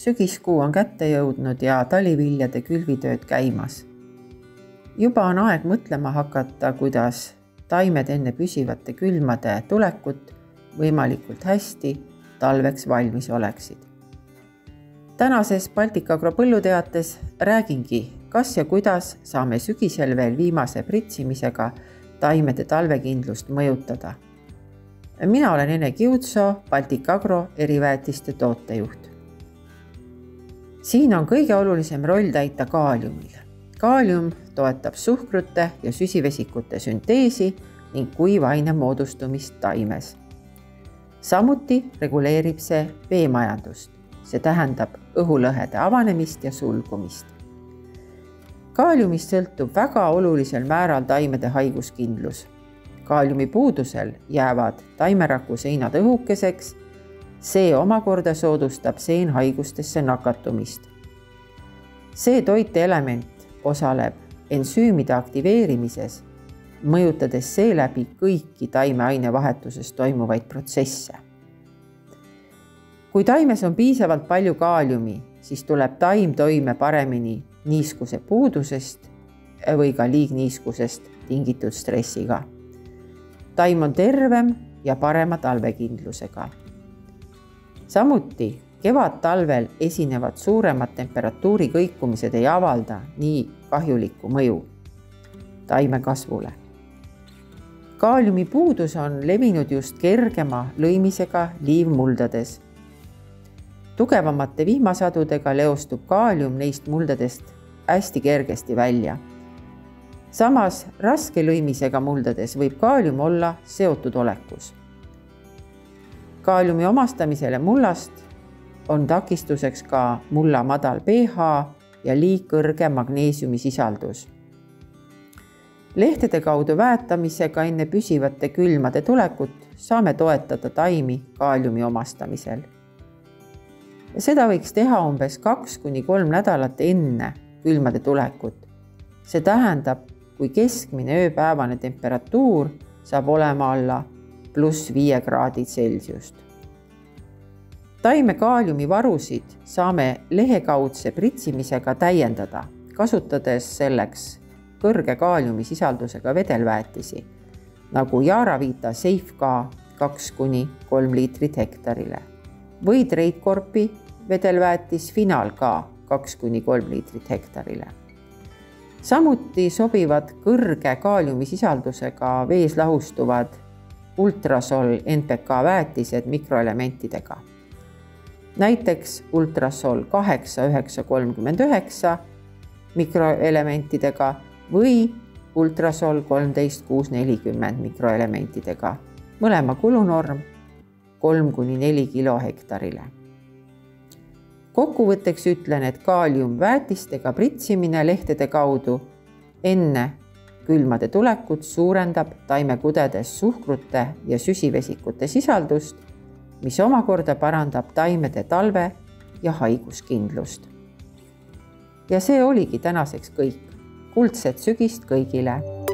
Sügiskuu on kätte jõudnud ja taliviljade külvitööd käimas. Juba on aeg mõtlema hakata, kuidas taimed enne püsivate külmade tulekut võimalikult hästi talveks valmis oleksid. Tänases Baltic-Agro põlluteates räägingi, kas ja kuidas saame sügisel veel viimase pritsimisega taimede talvekindlust mõjutada. Mina olen Ene Kiutso, Baltic-Agro eriväetiste tootejuht. Siin on kõige olulisem roll täita kaaliumil. Kaalium toetab suhkrute ja süsivesikute sünteesi ning kuivaine moodustumist taimes. Samuti reguleerib see veemajandust, see tähendab õhulõhede avanemist ja sulgumist. Kaaliumist sõltub väga olulisel määral taimede haiguskindlus. Kaaliumi puudusel jäävad taimeraku seinad õhukeseks, see omakorda soodustab seenhaigustesse nakatumist. See toiteelement osaleb ensüümide aktiveerimises, mõjutades seeläbi kõiki taimeainevahetuses toimuvaid protsesse. Kui taimes on piisavalt palju kaaliumi, siis tuleb taim toime paremini niiskuse puudusest või ka liigniiskusest tingitud stressiga. Taim on tervem ja parema talvekindlusega. Samuti kevad-talvel esinevad suuremad temperatuuri kõikumised ei avalda nii kahjulikku mõju taime kasvule. Kaaliumi puudus on levinud just kergema lõimisega liivmuldades. Tugevamate vihmasadudega leostub kaalium neist muldadest hästi kergesti välja. Samas raske lõimisega muldades võib kaalium olla seotud olekus. Kaaliumi omastamisele mullast on takistuseks ka mulla madal pH ja liig kõrge magneesiumi sisaldus. Lehtede kaudu väetamisega enne püsivate külmade tulekut saame toetada taimi kaaliumi omastamisel. Seda võiks teha umbes 2–3 nädalat enne külmade tulekut. See tähendab, kui keskmine ööpäevane temperatuur saab olema alla +5 kraadi Celsiust. Taime kaaliumi varusid saame lehekaudse pritsimisega täiendada, kasutades selleks kõrge kaaliumi sisaldusega vedelväetisi, nagu Yaravita Safe-K 2–3 liitrit hektarile või Treidkorpi vedelväetis Final-K 2–3 liitrit hektarile. Samuti sobivad kõrge kaaliumi sisaldusega vees lahustuvad Ultrasol NPK väetised mikroelementidega. Näiteks Ultrasol 8,939 mikroelementidega või Ultrasol 13,640 mikroelementidega. Mõlema kulunorm 3–4 kilo hektarile. Kokkuvõtteks ütlen, et kaaliumväetistega pritsimine lehtede kaudu enne külmade tulekut suurendab taimekudedes suhkrute ja süsivesikute sisaldust, mis omakorda parandab taimede talve ja haiguskindlust. Ja see oligi tänaseks kõik. Kuldset sügist kõigile!